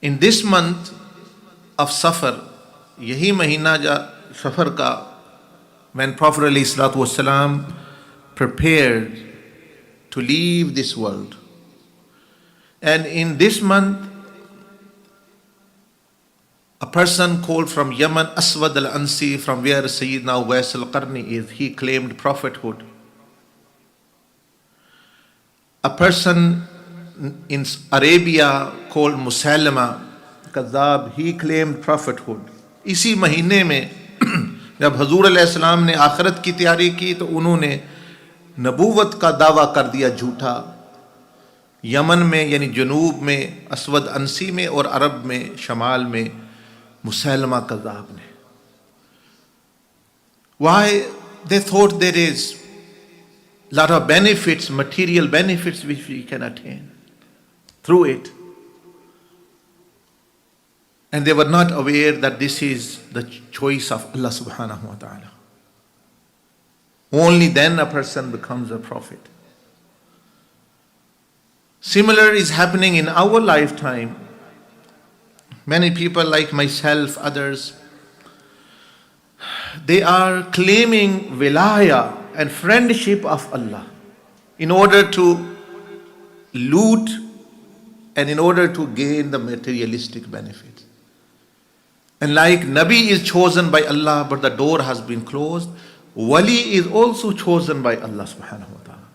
In this month of Safar, yahi mahina Safar ka, when Prophet ﷺ prepared to leave this world. And in this month, a person called from Yemen, Aswad al-Ansi, from where Sayyidina Walis al-Qarni is, he claimed prophethood. A person in Arabia called Musailama Kazzab, he claimed prophethood. इसी महीने में जब हजूर अलैहिस्सलाम ने आखिरत की तैयारी की तो उन्होंने नबूवत का दावा कर दिया झूठा। यमन में यानी जनूब में असवद अंसी में और अरब में शमाल में मुसैलमा कज़्ज़ाब ने। Why? They thought there is lot of benefits, material benefits which we can attain through it. And they were not aware that this is the choice of Allah subhanahu wa ta'ala. Only then a person becomes a prophet. Similar is happening in our lifetime. Many people like myself, others, they are claiming wilaya and friendship of Allah in order to loot and in order to gain the materialistic benefits. And like Nabi is chosen by Allah but the door has been closed, Wali is also chosen by Allah subhanahu wa ta'ala.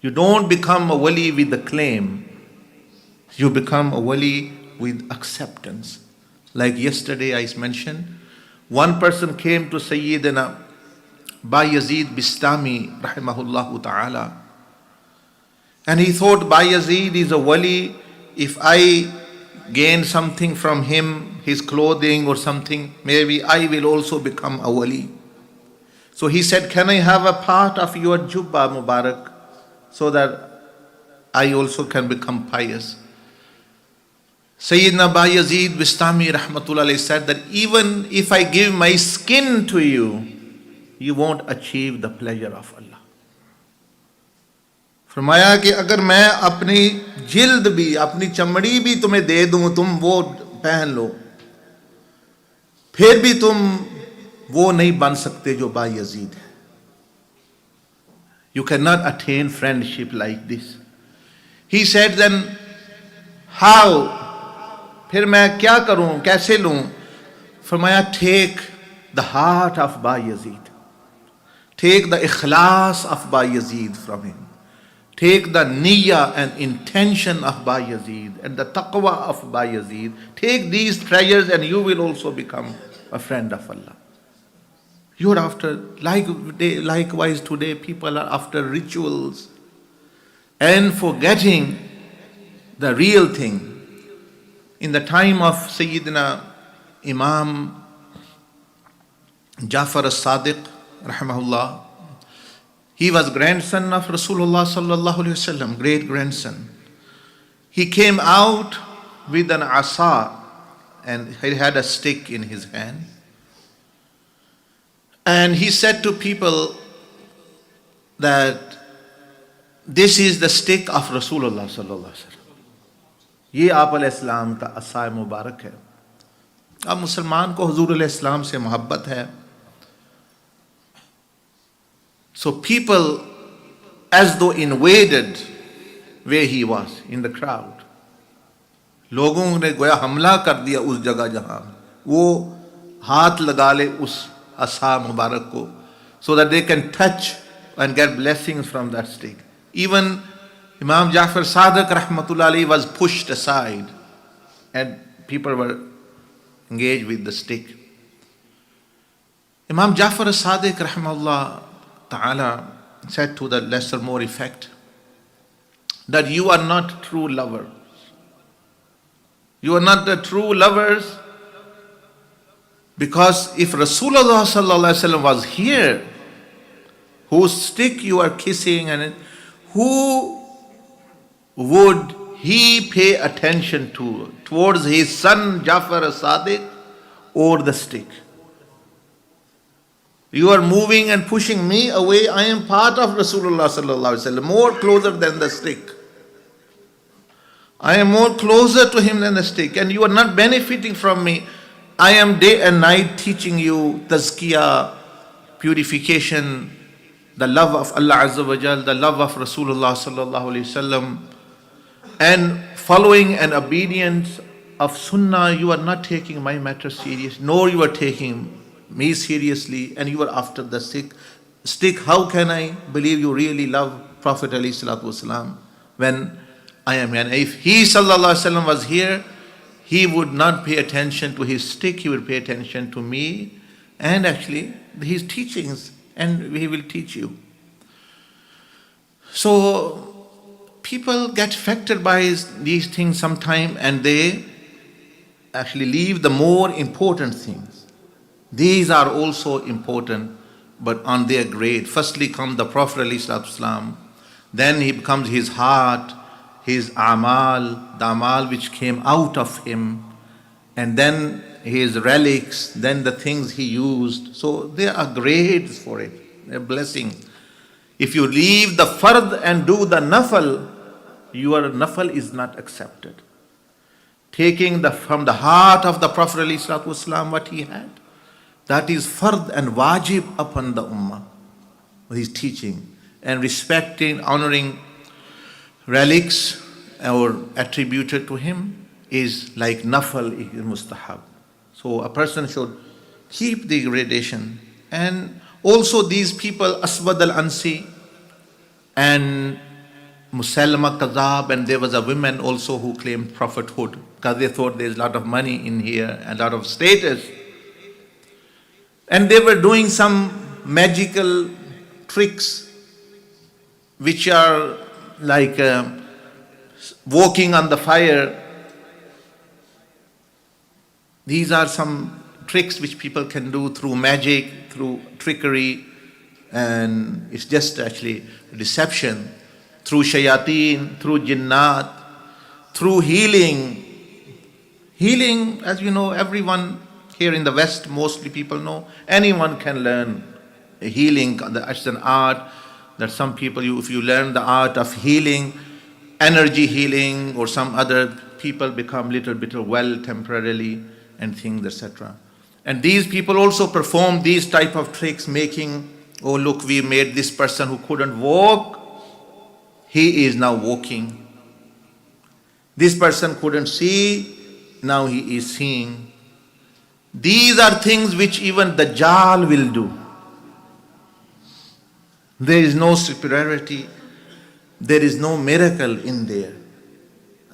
You don't become a Wali with the claim, you become a Wali with acceptance. Like yesterday I mentioned, one person came to Sayyidina Bayazid Bistami rahimahullah ta'ala, and he thought Bayazid is a Wali. If I gain something from him, his clothing or something, maybe I will also become a Wali. So he said, can I have a part of your Jubba Mubarak so that I also can become pious? Sayyidina Bayazid Bistami rahmatullah alayhi said that even if I give my skin to you, you won't achieve the pleasure of Allah. फरमाया कि अगर मैं अपनी जिल्द भी, अपनी चमड़ी भी तुम्हें दे दूं, तुम वो पहन लो, फिर भी तुम वो नहीं बन सकते जो बायजीद है. You cannot attain friendship like this. He said, then how? फिर मैं क्या करूं, कैसे लूं? फरमाया, take the heart of Bayezid. Take the ikhlas of Bayezid from him. Take the niyyah and intention of Bayezid and the taqwa of Bayezid. Take these treasures and you will also become a friend of Allah. You are after, likewise today people are after rituals and forgetting the real thing. In the time of Sayyidina Imam Jafar as-Sadiq rahimahullah, he was grandson of Rasulullah sallallahu alaihi wasallam, great grandson. He came out with an asa and he had a stick in his hand. And he said to people that this is the stick of Rasulullah sallallahu alaihi wasallam. ये आप अलैहिस्सलाम का असा मुबारक है. अब मुसलमान को हुजूर अलैहिस्सलाम से मोहब्बत है. So people, as though invaded where he was in the crowd. लोगों ने गोया हमला कर दिया उस जगह जहां वो हाथ लगा ले उस असा मुबारक को, so that they can touch and get blessings from that stick. Even Imam Jafar Sadiq rahmatullah alayhi was pushed aside and people were engaged with the stick. Imam Jafar Sadiq rahmatullah ta'ala said to the lesser more effect that you are not true lovers. You are not the true lovers, because if Rasulullah sallallahu alaihi wasallam was here, whose stick you are kissing, and who would he pay attention to, towards his son Jafar as-Sadiq or the stick? You are moving and pushing me away. I am part of Rasulullah sallallahu alaihi wasallam, more closer than the stick. I am more closer to him than the stick, and you are not benefiting from me. I am day and night teaching you tazkiyah, purification, the love of Allah Azza wa Jal, the love of Rasulullah sallallahu alaihi wasallam, and following and obedience of Sunnah. You are not taking my matter serious, nor you are taking me seriously, and you are after the stick. How can I believe you really love Prophet alayhi salatu wasalam when I am here? And if he sallallahu alaihi wasallam was here, he would not pay attention to his stick, he would pay attention to me and actually his teachings, and he will teach you. So people get affected by these things sometime, and they actually leave the more important things. These are also important, but on their grade. Firstly come the Prophet ﷺ, then he becomes his heart, his amal, the amal which came out of him, and then his relics, then the things he used. So there are grades for it, they're blessings. If you leave the fard and do the nafal, your nafal is not accepted. Taking from the heart of the Prophet ﷺ what he had, that is fard and wajib upon the ummah, his teaching, and respecting, honoring relics or attributed to him is like nafal, is mustahab. So a person should keep the gradation. And also these people, Aswad al-Ansi and Musalma Kazab, and there was a woman also who claimed prophethood because they thought there's a lot of money in here and a lot of status. And they were doing some magical tricks which are like walking on the fire. These are some tricks which people can do through magic, through trickery, and it's just actually deception, through shayateen, through jinnat, through healing. Healing, as you know, everyone here in the West, mostly people know, anyone can learn healing. It's an art that some people, if you learn the art of healing, energy healing, or some other people become little bit well temporarily and things, etc. And these people also perform these type of tricks, making, oh look, we made this person who couldn't walk, he is now walking. This person couldn't see, now he is seeing. These are things which even the Dajjal will do. There is no superiority, there is no miracle in there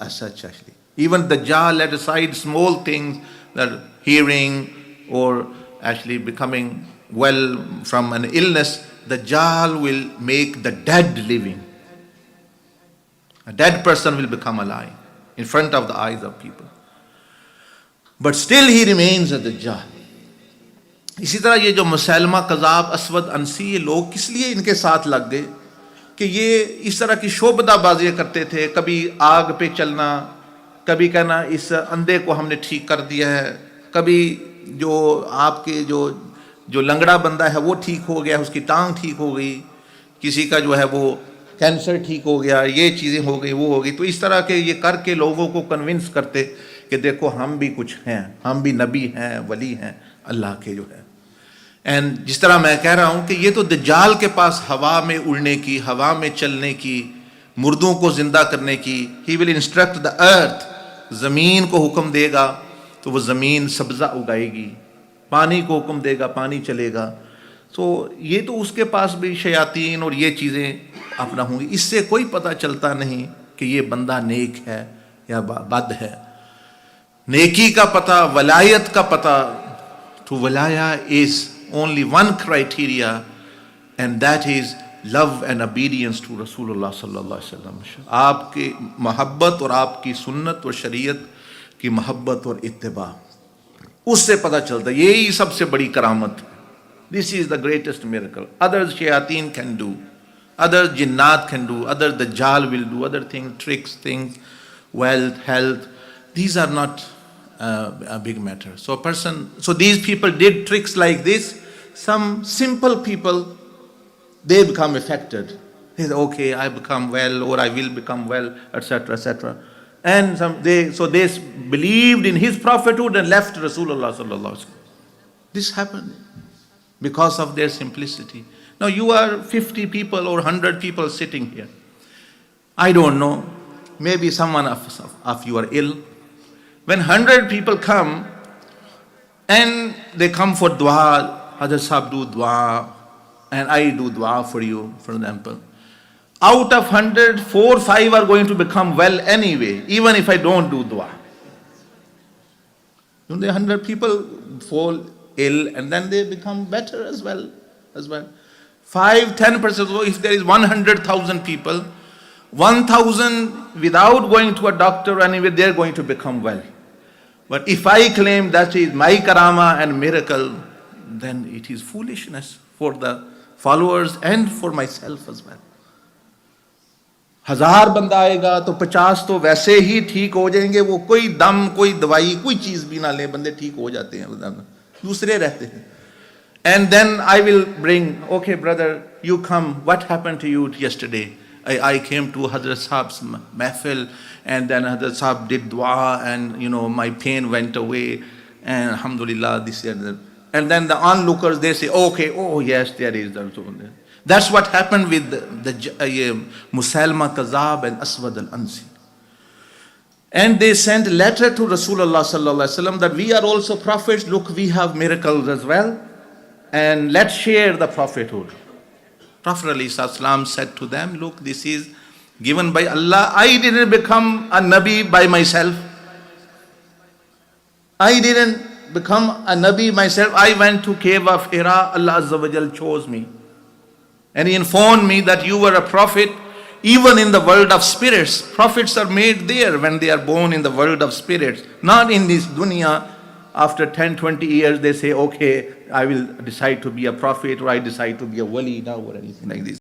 as such actually. Even the Dajjal, let aside small things, that hearing or actually becoming well from an illness, the Dajjal will make the dead living. A dead person will become alive in front of the eyes of people. But still he remains a Dajjal. इसी तरह ये जो Musaylima कज़ाब, असवद Anshi, ये लोग किस लिए इनके साथ लग गए कि ये इस तरह की शोबदाबाजियाँ करते थे, कभी आग पे चलना, कभी कहना इस अंधे को हमने ठीक कर दिया है, कभी जो आपके जो लंगड़ा बंदा है वो ठीक हो गया, उसकी टांग ठीक हो गई, किसी का जो है वो कैंसर ठीक हो गया, ये चीज़ें हो गई, वो हो गई. तो इस तरह के ये करके लोगों को कन्विंस करते कि देखो हम भी कुछ हैं, हम भी नबी हैं, वली हैं अल्लाह के जो है. एंड जिस तरह मैं कह रहा हूँ कि ये तो दज्जाल के पास हवा में उड़ने की, हवा में चलने की, मुर्दों को जिंदा करने की, he will instruct the earth, ज़मीन को हुक्म देगा तो वो ज़मीन सब्ज़ा उगाएगी, पानी को हुक्म देगा पानी चलेगा. तो ये तो उसके पास भी शयातीन और ये चीज़ें अपना होंगी. इससे कोई पता चलता नहीं कि ये बंदा नेक है या बद है. नेकी का पता, वलायत का पता, to walaya is only one criteria, and that is love and obedience to Rasulullah sallallahu alaihi wasallam. आपकी मोहब्बत और आपकी सुन्नत और शरीयत की मोहब्बत और इत्तिबा, उससे पता चलता है. यही सबसे बड़ी करामत. This is the greatest miracle. Others shayateen can do, others jinnat can do, others dajjal will do, other things, tricks, things, wealth, health. These are not a big matter. So these people did tricks like this. Some simple people, they become affected. They say, okay, I become well, or I will become well, etc., etc. And they believed in his prophethood and left Rasulullah sallallahu alaihi wasallam. This happened because of their simplicity. Now you are 50 people or 100 people sitting here. I don't know. Maybe someone of you are ill. When 100 people come and they come for dua, Hazrat Sahib do dua, and I do dua for you, for example. Out of 100, 4 or 5 are going to become well anyway, even if I don't do dua. The 100 people fall ill and then they become better as well. 5-10%. So if there is 100,000 people, 1,000 without going to a doctor anyway, they are going to become well. But if I claim that is my karama and miracle, then it is foolishness for the followers and for myself as well. 1000 बंदा आएगा तो 50 तो वैसे ही ठीक हो जाएंगे. वो कोई दम, कोई दवाई, कोई चीज भी ना ले, बंदे ठीक हो जाते हैं, दूसरे रहते हैं. And then I will bring, okay brother, you come, what happened to you yesterday? I came to Hazrat Sahib's mahfil, and then Hazrat Sahib did dua, and my pain went away, and alhamdulillah, this and that. And then the onlookers, they say, okay, oh yes, there is that. That's what happened with the Musailama Kazab and Aswad al-Ansi. And they sent a letter to Rasulullah sallallahu alaihi wasallam that we are also prophets. Look, we have miracles as well, and let's share the prophethood. Prophet ﷺ said to them, look, this is given by Allah. I didn't become a Nabi by myself. I didn't become a Nabi myself. I went to cave of Hira. Allah Azza wa Jal chose me. And He informed me that you were a prophet even in the world of spirits. Prophets are made there when they are born in the world of spirits, not in this dunya. After 10-20 years they say, okay, I will decide to be a prophet, or I decide to be a wali now, or anything like this.